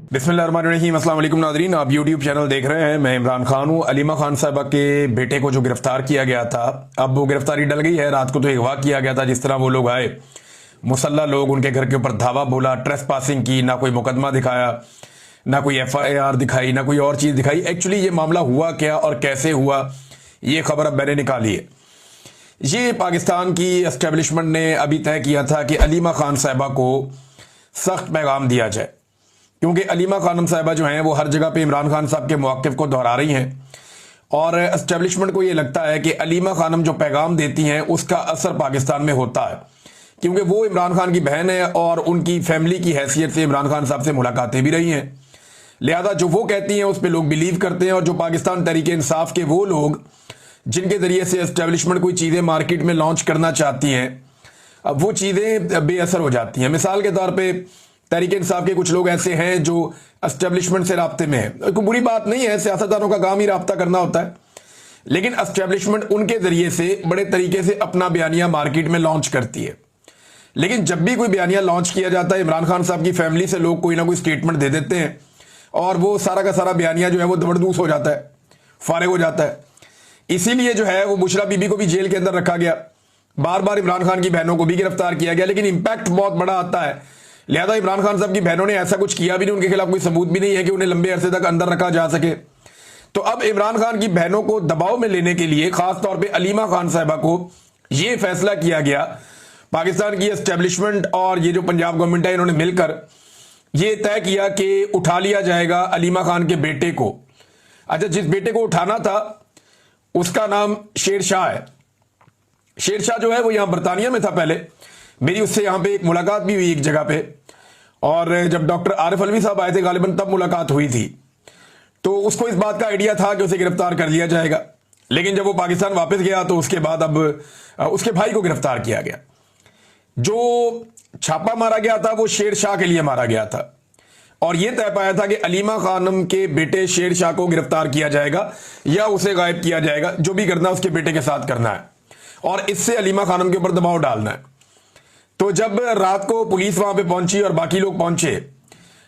बिस्मिल्लाहिर्रहमानिर्रहीम। अस्सलाम वालेकुम नाज़रीन, आप यूट्यूब चैनल देख रहे हैं। मैं इमरान खान हूँ। अलीमा खान साहबा के बेटे को जो गिरफ्तार किया गया था, अब वो गिरफ्तारी डल गई है। रात को तो अगवा किया गया था। जिस तरह वो लोग आए, मुसल्ला लोग उनके घर के ऊपर धावा बोला, ट्रेस पासिंग की, ना कोई मुकदमा दिखाया, ना कोई FIR दिखाई, ना कोई और चीज़ दिखाई। एक्चुअली ये मामला हुआ क्या और कैसे हुआ, ये खबर अब मैंने निकाली है। ये पाकिस्तान की एस्टेब्लिशमेंट ने अभी तय किया था कि अलीमा खान साहबा को सख्त पैगाम दिया जाए, क्योंकि अलीमा खानम साहबा जो हैं वो हर जगह पे इमरान खान साहब के मौक़िफ़ को दोहरा रही हैं और एस्टेब्लिशमेंट को ये लगता है कि अलीमा खानम जो पैगाम देती हैं उसका असर पाकिस्तान में होता है, क्योंकि वो इमरान खान की बहन है और उनकी फैमिली की हैसियत से इमरान खान साहब से मुलाकातें भी रही हैं। लिहाजा जो वो कहती हैं उस पर लोग बिलीव करते हैं, और जो पाकिस्तान तहरीक इंसाफ के वो लोग जिनके ज़रिए से एस्टेब्लिशमेंट कोई चीज़ें मार्केट में लॉन्च करना चाहती हैं, अब वो चीज़ें बेअसर हो जाती हैं। मिसाल के तौर पे तहरीक इंसाफ के कुछ लोग ऐसे हैं जो एस्टेब्लिशमेंट से राब्ते में है। कोई बुरी बात नहीं है, सियासतदानों का काम ही राब्ता करना होता है, लेकिन एस्टेब्लिशमेंट उनके ज़रिए से बड़े तरीके से अपना बयानिया मार्केट में लॉन्च करती है। लेकिन जब भी कोई बयानिया लॉन्च किया जाता है, इमरान खान साहब की फैमिली से लोग कोई ना कोई स्टेटमेंट दे देते हैं और वो सारा का सारा बयानिया जो है वो दबड़दूस हो जाता है, फारिग हो जाता है। इसीलिए जो है वो बुशरा बीबी को भी जेल के अंदर रखा गया, बार बार इमरान खान की बहनों को भी गिरफ्तार किया गया, लेकिन इंपैक्ट बहुत बड़ा आता है। लिहाजा इमरान खान साहब की बहनों ने ऐसा कुछ किया भी नहीं, उनके खिलाफ कोई सबूत भी नहीं है कि उन्हें लंबे अरसे तक अंदर रखा जा सके। तो अब इमरान खान की बहनों को दबाव में लेने के लिए खास तौर पे अलीमा खान साहबा को यह फैसला किया गया, पाकिस्तान की एस्टेब्लिशमेंट और ये जो पंजाब गवर्नमेंट है, इन्होंने मिलकर ये तय किया कि उठा लिया जाएगा अलीमा खान के बेटे को। अच्छा, जिस बेटे को उठाना था उसका नाम शेर शाह है। शेर शाह जो है वो यहां बरतानिया में था पहले। मेरी उससे यहां पे एक मुलाकात भी हुई एक जगह पे, और जब डॉक्टर आरिफ अलवी साहब आए थे गालिबन तब मुलाकात हुई थी। तो उसको इस बात का आइडिया था कि उसे गिरफ्तार कर लिया जाएगा, लेकिन जब वो पाकिस्तान वापस गया तो उसके बाद अब उसके भाई को गिरफ्तार किया गया। जो छापा मारा गया था वो शेर शाह के लिए मारा गया था, और यह तय पाया था कि अलीमा खानम के बेटे शेर शाह को गिरफ्तार किया जाएगा या उसे गायब किया जाएगा। जो भी करना है उसके बेटे के साथ करना है, और इससे अलीमा खानम के ऊपर दबाव डालना है। तो जब रात को पुलिस वहां पे पहुंची और बाकी लोग पहुंचे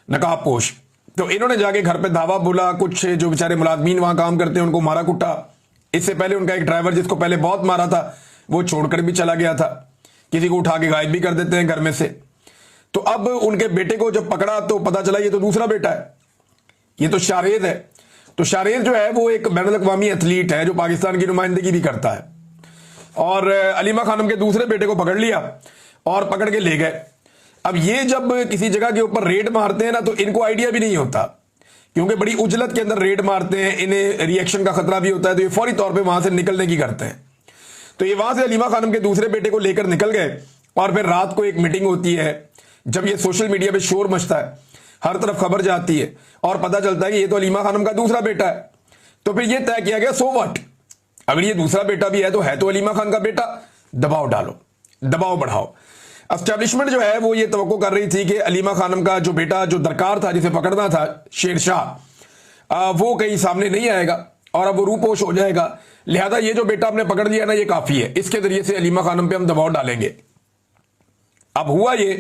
नकाबपोश, तो इन्होंने जाके घर पे धावा बोला। कुछ जो बेचारे मुलाजमीन वहां काम करते हैं उनको मारा कुटा। इससे पहले उनका एक ड्राइवर जिसको पहले बहुत मारा था वो छोड़कर भी चला गया था, किसी को उठा के गायब भी कर देते हैं घर में से। तो अब उनके बेटे को जब पकड़ा तो पता चला ये तो दूसरा बेटा है, ये तो शारेद है। तो शारेद जो है वो एक बैनुल अक़वामी एथलीट है जो पाकिस्तान की नुमाइंदगी भी करता है, और अलीमा खानम के दूसरे बेटे को पकड़ लिया और पकड़ के ले गए। अब ये जब किसी जगह के ऊपर रेड मारते हैं ना, तो इनको आइडिया भी नहीं होता, क्योंकि बड़ी उजलत के अंदर रेड मारते हैं, इन्हें रिएक्शन का खतरा भी होता है, तो ये फौरी तौर पे वहां से निकलने की करते हैं। तो ये वहां से अलीमा खानम के दूसरे बेटे को लेकर निकल गए, और फिर रात को एक मीटिंग होती है। जब ये सोशल मीडिया पे शोर मचता है, हर तरफ खबर जाती है और पता चलता है कि ये तो अलीमा खानम का दूसरा बेटा है, तो फिर ये तय किया गया सो व्हाट, अगर ये दूसरा बेटा भी है तो अलीमा खान का बेटा, दबाव डालो, दबाव बढ़ाओ। एस्टेब्लिशमेंट जो है वो ये तवक्को कर रही थी कि अलीमा खानम का जो बेटा जो दरकार था, जिसे पकड़ना था शेर शाह, वो कहीं सामने नहीं आएगा और अब वो रूपोश हो जाएगा। लिहाजा ये जो बेटा हमने पकड़ लिया ना, ये काफी है, इसके जरिए से अलीमा खानम पे हम दबाव डालेंगे। अब हुआ ये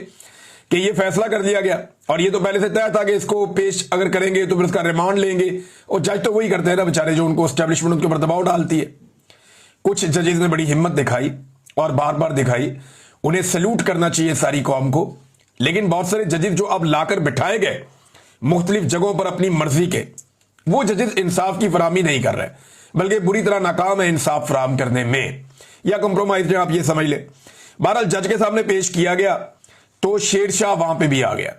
कि ये फैसला कर दिया गया, और ये तो पहले से तय था कि इसको पेश अगर करेंगे तो फिर उसका रिमांड लेंगे, और जज तो वही करते हैं ना बेचारे, जो उनको एस्टेब्लिशमेंट उनके ऊपर दबाव डालती है। कुछ जजेस ने बड़ी हिम्मत दिखाई और बार बार दिखाई, उन्हें सैल्यूट करना चाहिए सारी कौम को। लेकिन बहुत सारे जजेस जो अब लाकर बिठाए गए मुख्तलिफ जगहों पर अपनी मर्जी के, वो जजेस इंसाफ की फराहमी नहीं कर रहे, बल्कि बुरी तरह नाकाम है इंसाफ फराहम करने में, या कंप्रोमाइज आप ये समझ ले। बहरहाल जज के सामने पेश किया गया तो शेर शाह वहां पे भी आ गया।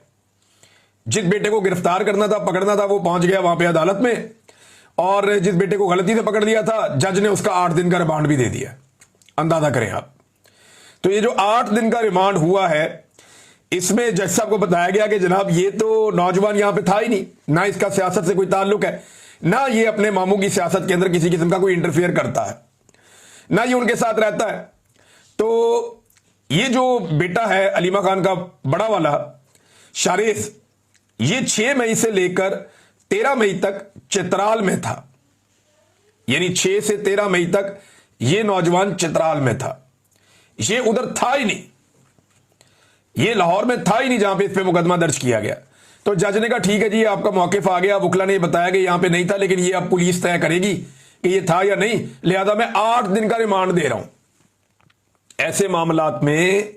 जिस बेटे को गिरफ्तार करना था, पकड़ना था, वो पहुंच गया वहां पे अदालत में, और जिस बेटे को गलती से पकड़ लिया था, जज ने उसका 8 दिन का रिमांड भी दे दिया। अंदाजा करें आप। तो ये जो 8 दिन का रिमांड हुआ है, इसमें जज साहब को बताया गया कि जनाब ये तो नौजवान यहां पे था ही नहीं, ना इसका सियासत से कोई ताल्लुक है, ना ये अपने मामू की सियासत के अंदर किसी किस्म का कोई इंटरफेयर करता है, ना ये उनके साथ रहता है। तो ये जो बेटा है अलीमा खान का बड़ा वाला शारेस, ये 6 मई से लेकर 13 मई तक चित्राल में था, यानी 6 से 13 मई तक ये नौजवान चित्राल में था। ये उधर था ही नहीं, ये लाहौर में था ही नहीं जहां पे इस पे मुकदमा दर्ज किया गया। तो जज ने कहा ठीक है जी, आपका मौकिफ आ गया, वकला ने बताया कि यहां पे नहीं था, लेकिन ये अब पुलिस तय करेगी कि ये था या नहीं, लिहाजा मैं 8 दिन का रिमांड दे रहा हूं। ऐसे मामलात में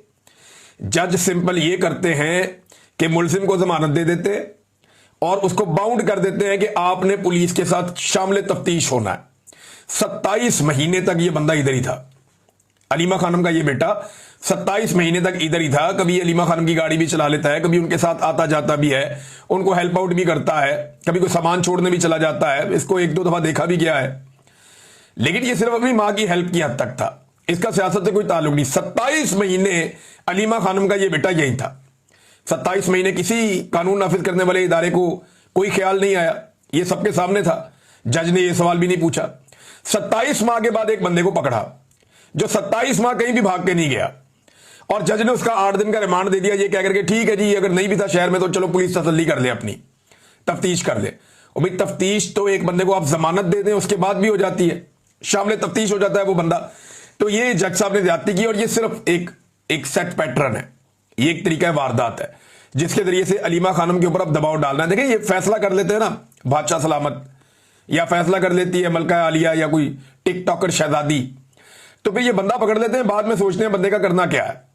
जज सिंपल ये करते हैं कि मुलजिम को जमानत दे देते और उसको बाउंड कर देते हैं कि आपने पुलिस के साथ शामिल तफ्तीश होना है। 27 महीने तक ये बंदा इधर ही था, अलीमा खानम का ये बेटा 27 महीने तक इधर ही था। कभी अलीमा खानम की गाड़ी भी चला लेता है, कभी उनके साथ आता जाता भी है, उनको हेल्प आउट भी करता है, कभी कोई सामान छोड़ने भी चला जाता है। इसको 1-2 दफा देखा भी गया है, लेकिन ये सिर्फ अपनी मां की हेल्प की हद तक था, इसका सियासत से कोई ताल्लुक नहीं। 27 महीने अलीमा खानम का ये बेटा यही था। 27 महीने किसी कानून नाफिज करने वाले इदारे को कोई ख्याल नहीं आया, ये सबके सामने था, जज ने ये सवाल भी नहीं पूछा। 27 माह के बाद एक बंदे को पकड़ा जो 27 माह कहीं भी भाग के नहीं गया, और जज ने उसका 8 दिन का रिमांड दे दिया, ये कह करके ठीक है जी, अगर नहीं भी था शहर में तो चलो पुलिस तसल्ली कर ले, अपनी तफ्तीश कर ले। और भाई तफ्तीश तो एक बंदे को आप जमानत दे दें उसके बाद भी हो जाती है, शामिल तफ्तीश हो जाता है वो बंदा। तो ये जज साहब ने ज्यादती की, और ये सिर्फ एक सेट पैटर्न है, ये एक तरीका है, वारदात है, जिसके जरिए से अलीमा खानम के ऊपर अब दबाव डालना है। देखिए ये फैसला कर लेते हैं ना बादशाह सलामत, या फैसला कर लेती है मलका आलिया या कोई टिकटॉकर शहजादी, तो फिर ये बंदा पकड़ लेते हैं, बाद में सोचते हैं बंदे का करना क्या है।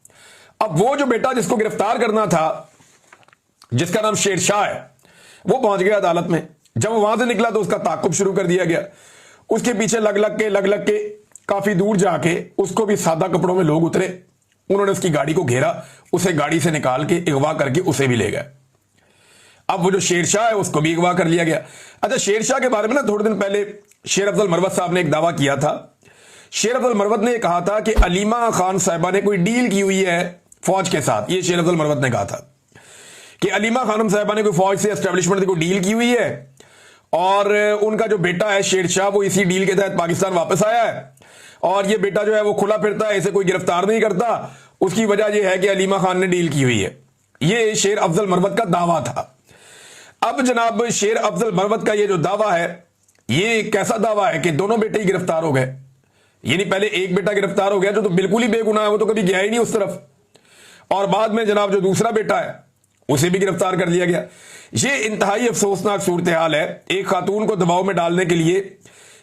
अब वो जो बेटा जिसको गिरफ्तार करना था, जिसका नाम शेरशाह है, वो पहुंच गया अदालत में। जब वो वहां से निकला तो उसका ताकुब शुरू कर दिया गया, उसके पीछे लग लग के काफी दूर जाके उसको भी सादा कपड़ों में लोग उतरे, उन्होंने उसकी गाड़ी को घेरा, उसे गाड़ी से निकाल के अगवा करके उसे भी ले गए। अब वो जो शेरशाह है उसको भी अगवा कर लिया गया। अच्छा, शेरशाह के बारे में ना थोड़े दिन पहले शेर अफजल मरवत साहब ने एक दावा किया था। शेर अफजल मरवत ने कहा था कि अलीमा खान साहिबा ने कोई डील की हुई है फौज के साथ। ये शेर अफजल मरवत ने कहा था कि अलीमा खानम साहिबा ने कोई फौज से एस्टेब्लिशमेंट को डील की हुई है, और उनका जो बेटा है शेरशाह वो इसी डील के तहत पाकिस्तान वापस आया है, और ये बेटा जो है वो खुला फिरता है, इसे कोई गिरफ्तार नहीं करता। उसकी वजह यह है कि अलीमा खान ने डील की हुई है। ये शेर अफजल मरवत का दावा था। अब जनाब शेर अफजल मरवत का ये जो दावा है, ये कैसा दावा है कि दोनों बेटे ही गिरफ्तार हो गए। यानी पहले एक बेटा गिरफ्तार हो गया जो तो बिल्कुल ही बेगुनाह है, वो तो कभी गया ही नहीं उस तरफ, और बाद में जनाब जो दूसरा बेटा है उसे भी गिरफ्तार कर लिया गया। ये इंतहाई अफसोसनाक सूरत हाल है। एक खातून को दबाव में डालने के लिए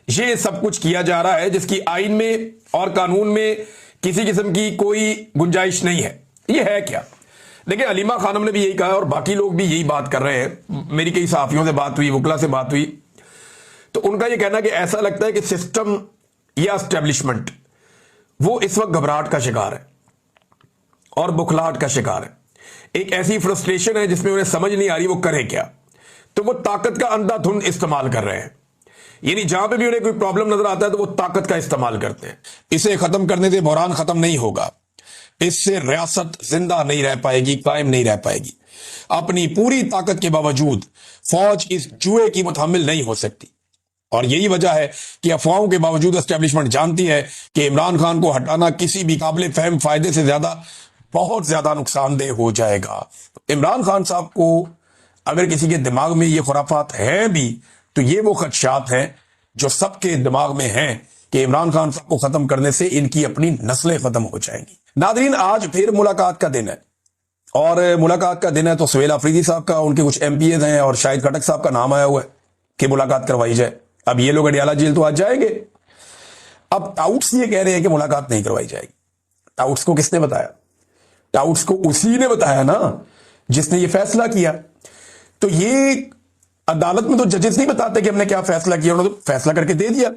ये सब कुछ किया जा रहा है, जिसकी आइन में और कानून में किसी किस्म की कोई गुंजाइश नहीं है। ये है क्या? देखिए, अलीमा खानम ने भी यही कहा और बाकी लोग भी यही बात कर रहे हैं। मेरी कई सहाफियों से बात हुई, वकला से बात हुई, तो उनका यह कहना कि ऐसा लगता है कि सिस्टम या एस्टेब्लिशमेंट वो इस वक्त घबराहट का शिकार है और बुखलाहट का शिकार है। एक ऐसी फ्रस्ट्रेशन है जिसमें उन्हें समझ नहीं आ रही वो करे क्या, तो वो ताकत का अंधाधुंध इस्तेमाल कर रहे हैं। यानी जहां पे भी उन्हें कोई प्रॉब्लम नजर आता है तो वो ताकत का इस्तेमाल करते हैं। इसे खत्म करने से बहरान खत्म नहीं होगा, इससे रियासत जिंदा नहीं रह पाएगी, कायम नहीं रह पाएगी। अपनी पूरी ताकत के बावजूद फौज इस जुए की मुतहम्मिल नहीं हो सकती, और यही वजह है कि अफवाहों के बावजूद एस्टेब्लिशमेंट जानती है कि इमरान खान को हटाना किसी भी काबिल फहम फायदे से ज्यादा बहुत ज्यादा नुकसानदेह हो जाएगा। इमरान खान साहब को अगर किसी के दिमाग में ये खुराफात हैं भी, तो ये वो खदशात हैं जो सबके दिमाग में हैं कि इमरान खान साहब को खत्म करने से इनकी अपनी नस्लें खत्म हो जाएंगी। नादरीन, आज फिर मुलाकात का दिन है, और मुलाकात का दिन है तो सुहेल अफरीदी साहब का, उनके कुछ एमपीए हैं और शाहिद खटक साहब का नाम आया हुआ है कि मुलाकात करवाई जाए। अब ये लोग अडियाला जेल तो आज जाएंगे। अब टाउट्स ये कह रहे हैं कि मुलाकात नहीं करवाई जाएगी। टाउट्स को किसने बताया? टाउट्स को उसी ने बताया ना जिसने ये फैसला किया। तो ये अदालत में तो जजेस नहीं बताते कि हमने क्या फैसला किया, उन्होंने तो फैसला करके दे दिया।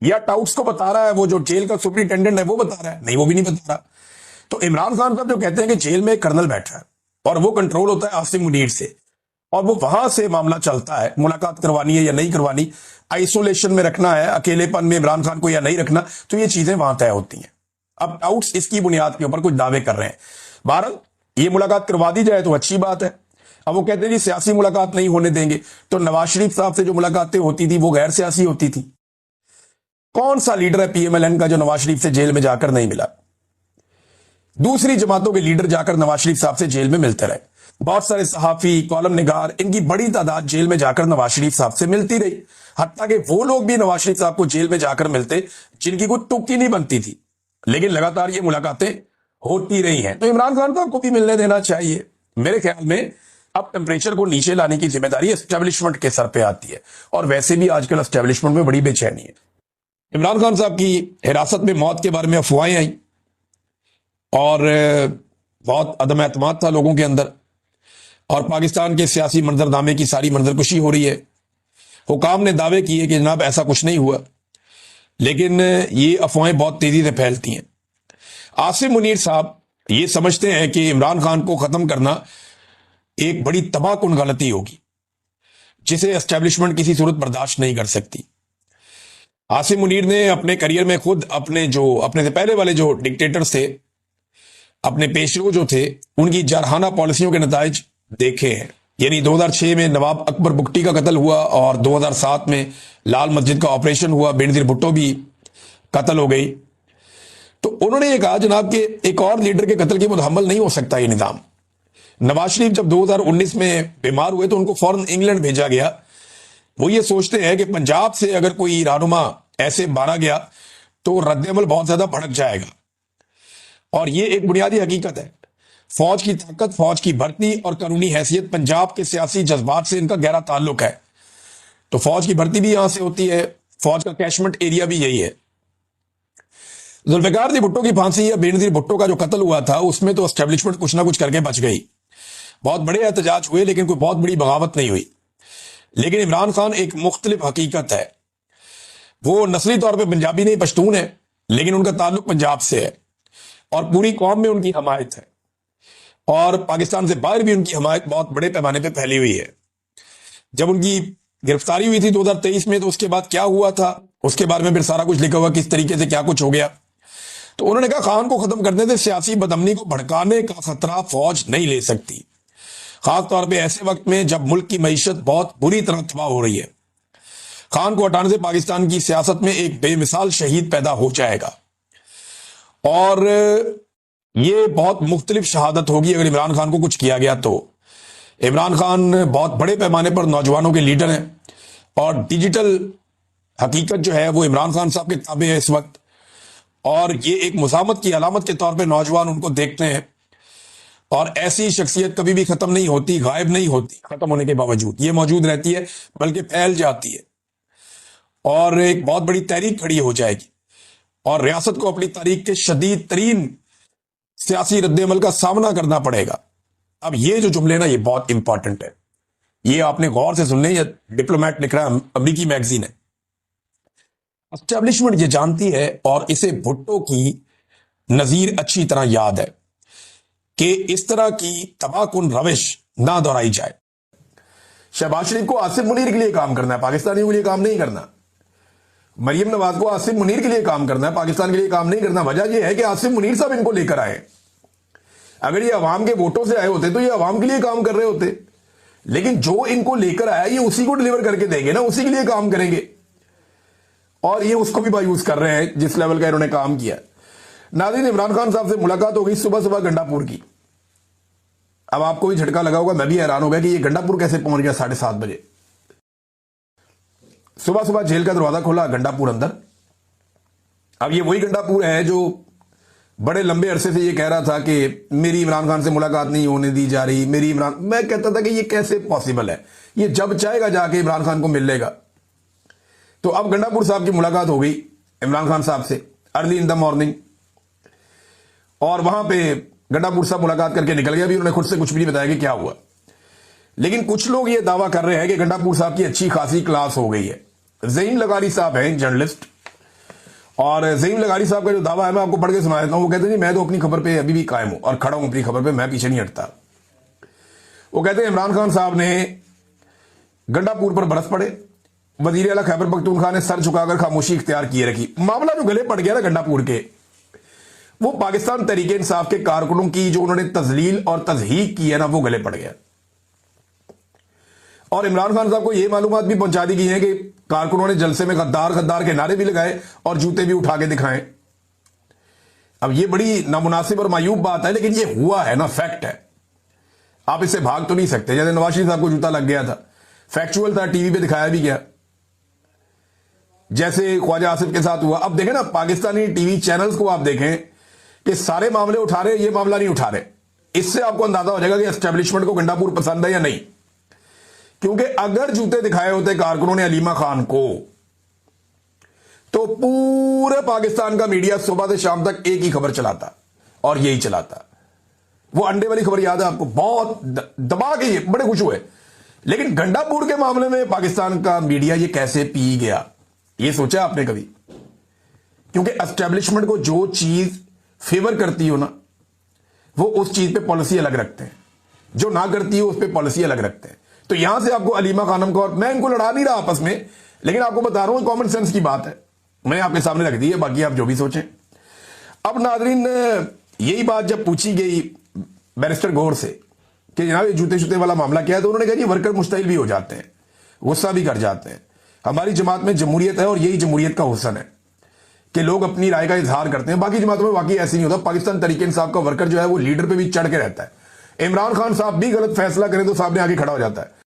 या टाउट्स को बता रहा है वो जो जेल का सुपरिटेंडेंट है वो बता रहा है? नहीं, वो भी नहीं बता रहा। तो इमरान खान साहब जो कहते हैं कि जेल में एक कर्नल बैठा है और वो कंट्रोल होता है आसिम मुनीर से, और वो वहां से मामला चलता है, मुलाकात करवानी है या नहीं करवानी, आइसोलेशन में रखना है, अकेलेपन में इमरान खान को या नहीं रखना, तो ये चीजें वहां तय होती हैं। अब टाउट्स इसकी बुनियाद के ऊपर कुछ दावे कर रहे हैं। बहरहाल ये मुलाकात करवा दी जाए तो अच्छी बात है। अब वो कहते हैं जी सियासी मुलाकात नहीं होने देंगे, तो नवाज शरीफ साहब से जो मुलाकातें होती थी वो गैर सियासी होती थी। कौन सा लीडर है पीएमएलएन का जो नवाज शरीफ से जेल में जाकर नहीं मिला? दूसरी जमातों के लीडर जाकर नवाज शरीफ साहब से जेल में मिलते रहे। बहुत सारे सहाफी, कॉलम निगार, इनकी बड़ी तादाद जेल में जाकर नवाज शरीफ साहब से मिलती रही। हत्ता कि वो लोग भी नवाज शरीफ साहब को जेल में जाकर मिलते जिनकी कोई तुक्की नहीं बनती थी, लेकिन लगातार ये मुलाकातें होती रही हैं। तो इमरान खान साहब को भी मिलने देना चाहिए। मेरे ख्याल में अब टेम्परेचर को नीचे लाने की जिम्मेदारी एस्टेब्लिशमेंट के सर पे आती है, और वैसे भी आजकल एस्टेब्लिशमेंट में बड़ी बेचैनी है। इमरान खान साहब की हिरासत में मौत के बारे में अफवाहें आई और बहुत अदम एतमाद था लोगों के अंदर, और पाकिस्तान के सियासी मंजरनामे की सारी मंजरकुशी हो रही है। हुकाम ने दावे किए कि जनाब ऐसा कुछ नहीं हुआ, लेकिन ये अफवाहें बहुत तेजी से फैलती हैं। आसिम मुनीर साहब ये समझते हैं कि इमरान खान को खत्म करना एक बड़ी तबाहकुन गलती होगी जिसे एस्टेब्लिशमेंट किसी सूरत बर्दाश्त नहीं कर सकती। आसिम मुनीर ने अपने करियर में खुद अपने से पहले वाले जो डिक्टेटर्स थे, अपने पेशरो जो थे, उनकी जारहाना पॉलिसियों के नताइज देखे हैं। यानी 2006 में नवाब अकबर बुगटी का कत्ल हुआ और 2007 में लाल मस्जिद का ऑपरेशन हुआ, बेनजीर भुट्टो भी कत्ल हो गई। तो उन्होंने ये कहा जनाब कि एक और लीडर के कत्ल के मुतहम्मल नहीं हो सकता ये निजाम। नवाज शरीफ जब 2019 में बीमार हुए तो उनको फौरन इंग्लैंड भेजा गया। वो ये सोचते हैं कि पंजाब से अगर कोई रहनुमा ऐसे मारा गया तो रद्द-ए-अमल बहुत ज्यादा भड़क जाएगा, और ये एक बुनियादी हकीकत है। फौज की ताकत, फौज की भर्ती और कानूनी हैसियत पंजाब के सियासी जज्बात से इनका गहरा ताल्लुक है। तो फौज की भर्ती भी यहां से होती है, फौज का कैशमेंट एरिया भी यही है। जुल्फिकार भुट्टो की फांसी या बेनजीर भुट्टो का जो कत्ल हुआ था उसमें तो एस्टेब्लिशमेंट कुछ ना कुछ करके बच गई। बहुत बड़े एहतजाज हुए लेकिन कोई बहुत बड़ी बगावत नहीं हुई। लेकिन इमरान खान एक मुख्तलिफ हकीकत है। वो नस्ली तौर पे पंजाबी नहीं, पश्तून है, लेकिन उनका ताल्लुक पंजाब से है और पूरी कौम में उनकी हमायत है, और पाकिस्तान से बाहर भी उनकी हमायत बहुत बड़े पैमाने पे फैली हुई है। जब उनकी गिरफ्तारी हुई थी 2023 में, तो उसके बाद क्या हुआ था उसके बारे में फिर सारा कुछ लिखा हुआ, किस तरीके से क्या कुछ हो गया। तो उन्होंने कहा खान को खत्म करने से सियासी बदअमनी को भड़काने का खतरा फौज नहीं ले सकती, खास तौर पे ऐसे वक्त में जब मुल्क की मईशत बहुत बुरी तरह तबाह हो रही है। खान को हटाने से पाकिस्तान की सियासत में एक बेमिसाल शहीद पैदा हो जाएगा, और ये बहुत मुख्तलिफ शहादत होगी अगर इमरान खान को कुछ किया गया तो। इमरान खान बहुत बड़े पैमाने पर नौजवानों के लीडर हैं, और डिजिटल हकीकत जो है वो इमरान खान साहब के ताबे है इस वक्त, और ये एक मुजामत की अलामत के तौर पे नौजवान उनको देखते हैं। और ऐसी शख्सियत कभी भी खत्म नहीं होती, गायब नहीं होती, खत्म होने के बावजूद ये मौजूद रहती है, बल्कि फैल जाती है और एक बहुत बड़ी तहरीक खड़ी हो जाएगी, और रियासत को अपनी तारीख के शदीद तरीन सियासी रद्द-ए-अमल का सामना करना पड़ेगा। अब ये जो जुमले ना ये बहुत इंपॉर्टेंट है, ये आपने गौर से सुन लें। ये डिप्लोमेट लिख रहा है, अमेरिकी मैगजीन है। एस्टेब्लिशमेंट ये जानती है और इसे भुट्टो की नजीर अच्छी तरह याद है कि इस तरह की तबाहकुन रविश ना दोहराई जाए। शहबाज शरीफ को आसिम मुनीर के लिए काम करना है, पाकिस्तानियों के लिए काम नहीं करना। मरियम नवाज को आसिम मुनीर के लिए काम करना है, पाकिस्तान के लिए काम नहीं करना। वजह यह है कि आसिम मुनीर साहब इनको लेकर आए। अगर ये अवाम के वोटों से आए होते तो ये अवाम के लिए काम कर रहे होते, लेकिन जो इनको लेकर आया ये उसी को डिलीवर करके देंगे ना, उसी के लिए काम करेंगे, और ये उसको भी मायूस कर रहे हैं जिस लेवल का इन्होंने काम किया। नाज़रीन, इमरान खान साहब से मुलाकात हो गई सुबह सुबह गंडापुर की। अब आपको भी झटका लगा होगा, मैं भी हैरान हो गया कि ये गंडापुर कैसे पहुंच गया 7:30 बजे। सुबह सुबह जेल का दरवाजा खोला, गंडापुर अंदर। अब ये वही गंडापुर है जो बड़े लंबे अरसे से ये कह रहा था कि मेरी इमरान खान से मुलाकात नहीं होने दी जा रही, मेरी इमरान। मैं कहता था कि ये कैसे पॉसिबल है, ये जब चाहेगा जाके इमरान खान को मिल लेगा। तो अब गंडापुर साहब की मुलाकात हो गई इमरान खान साहब से अर्ली इन द मॉर्निंग, और वहां पे गंडापुर साहब मुलाकात करके निकल गया। अभी उन्होंने खुद से कुछ भी नहीं बताया कि क्या हुआ, लेकिन कुछ लोग ये दावा कर रहे हैं कि गंडापुर साहब की अच्छी खासी क्लास हो गई है। ज़हीम लगारी साहब हैं जर्नलिस्ट, और ज़हीम लगारी साहब का जो दावा है मैं आपको पढ़ के सुना देता हूं। वो कहते हैं मैं तो अपनी खबर पे अभी भी कायम हूं और खड़ा हूं अपनी खबर पे, मैं पीछे नहीं हटता। वो कहते हैं इमरान खान साहब ने गंडापुर पर बरस पड़े, वजीर आला खैबर पख्तूनख्वा ने सर झुकाकर खामोशी इख्तियार किए रखी। मामला जो गले पड़ गया ना गंडापुर के, वो पाकिस्तान तहरीक इंसाफ के कारकुनों की जो उन्होंने तजलील और तजहीक की है ना, वो गले पड़ गया। और इमरान खान साहब को यह मालूमात भी पहुंचा दी गई है कि कारकुनों ने जलसे में गद्दार गद्दार के नारे भी लगाए और जूते भी उठा के दिखाए। अब ये बड़ी नामुनासिब और मायूब बात है, लेकिन ये हुआ है ना, फैक्ट है, आप इससे भाग तो नहीं सकते। जैसे नवाज शरीफ साहब को जूता लग गया था, फैक्चुअल था, टीवी पे दिखाया भी गया, जैसे ख्वाजा आसिफ के साथ हुआ। अब देखें ना, पाकिस्तानी टीवी चैनल्स को आप देखें कि सारे मामले उठा रहे, ये मामला नहीं उठा रहे, इससे आपको अंदाजा हो जाएगा कि एस्टेब्लिशमेंट को गंडापुर पसंद है या नहीं। क्योंकि अगर जूते दिखाए होते कारकुनों ने अलीमा खान को, तो पूरे पाकिस्तान का मीडिया सुबह से शाम तक एक ही खबर चलाता और यही चलाता। वो अंडे वाली खबर याद है आपको, बहुत दबा के ये बड़े खुश हुए। लेकिन गंडापुर के मामले में पाकिस्तान का मीडिया ये कैसे पी गया, ये सोचा आपने कभी? क्योंकि एस्टेब्लिशमेंट को जो चीज फेवर करती हो ना, वो उस चीज पे पॉलिसी अलग रखते हैं, जो ना करती हो उस पर पॉलिसी अलग रखते हैं। तो यहां से आपको अलीमा खानम को, और मैं इनको लड़ा नहीं रहा आपस में, लेकिन आपको बता रहा हूं कॉमन सेंस की बात है, मैं आपके सामने रख दी है, बाकी आप जो भी सोचें। अब नाजरीन, यही बात जब पूछी गई बैरिस्टर गौर से कि जनाब ये जूते शूते वाला मामला क्या है, तो उन्होंने कहा जी वर्कर मुश्तइल भी हो जाते हैं, गुस्सा भी कर जाते हैं। हमारी जमात में जमहूरियत है और यही जमहूरियत का हुस्न है कि लोग अपनी राय का इजहार करते हैं। बाकी जमातों में वाकई ऐसे नहीं होता। पाकिस्तान तरीके इंसाफ का वर्कर जो है वो लीडर पे भी चढ़ के रहता है। इमरान खान साहब भी गलत फैसला करें तो साहब ने आगे खड़ा हो जाता है।